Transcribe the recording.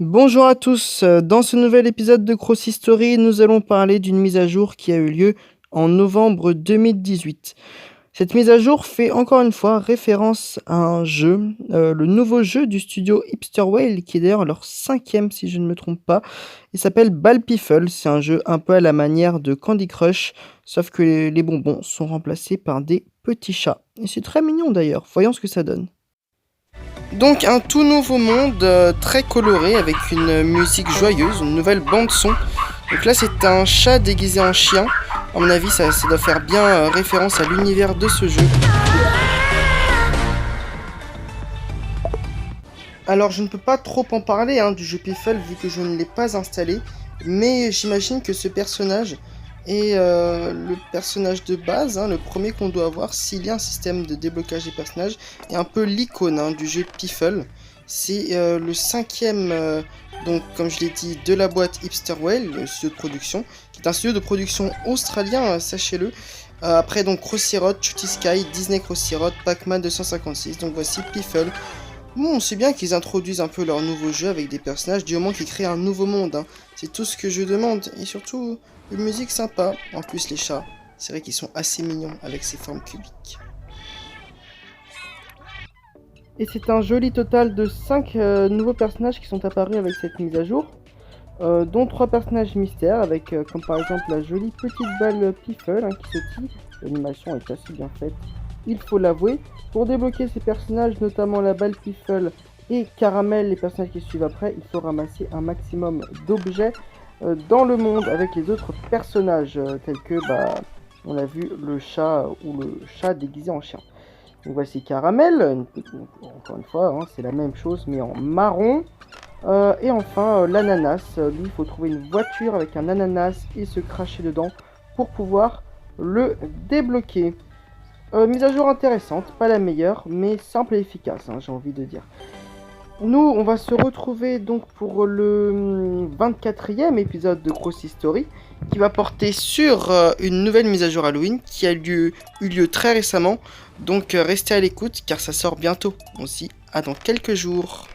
Bonjour à tous, dans ce nouvel épisode de Cross History, nous allons parler d'une mise à jour qui a eu lieu en novembre 2018. Cette mise à jour fait encore une fois référence à un jeu, le nouveau jeu du studio Hipster Whale qui est d'ailleurs leur 5e si je ne me trompe pas. Il s'appelle Balpifel, c'est un jeu un peu à la manière de Candy Crush, sauf que les bonbons sont remplacés par des petits chats. Et c'est très mignon d'ailleurs, voyons ce que ça donne. Donc un tout nouveau monde très coloré avec une musique joyeuse, une nouvelle bande son. Donc là c'est un chat déguisé en chien. À mon avis ça doit faire bien référence à l'univers de ce jeu. Alors je ne peux pas trop en parler du jeu Piffle vu que je ne l'ai pas installé. Mais j'imagine que ce personnage est le personnage de base, le premier qu'on doit avoir s'il y a un système de déblocage des personnages. Et un peu l'icône du jeu Piffle. C'est le 5e, donc comme je l'ai dit, de la boîte Hipster Whale, le studio de production, qui est un studio de production australien, sachez-le. Après donc Crossy Road, Cutie Sky, Disney Crossy Road, Pac-Man 256, donc voici Piffle. Bon, c'est bien qu'ils introduisent un peu leur nouveau jeu avec des personnages, du moment qu'ils créent un nouveau monde. C'est tout ce que je demande. Et surtout, une musique sympa. En plus, les chats, c'est vrai qu'ils sont assez mignons avec ces formes cubiques. Et c'est un joli total de 5 nouveaux personnages qui sont apparus avec cette mise à jour. Dont 3 personnages mystères, avec comme par exemple la jolie petite balle Piffle qui sautille. L'animation est assez bien faite, il faut l'avouer. Pour débloquer ces personnages, notamment la balle Piffle et Caramel, les personnages qui suivent après, il faut ramasser un maximum d'objets dans le monde avec les autres personnages, tels que, on a vu le chat ou le chat déguisé en chien. Donc voici Caramel, encore une fois, c'est la même chose mais en marron. Et enfin l'ananas, lui il faut trouver une voiture avec un ananas et se cracher dedans pour pouvoir le débloquer. Mise à jour intéressante, pas la meilleure, mais simple et efficace, j'ai envie de dire. Nous, on va se retrouver donc pour le 24e épisode de Cross History, qui va porter sur une nouvelle mise à jour Halloween qui a eu lieu très récemment. Donc restez à l'écoute car ça sort bientôt. On se dit à dans quelques jours.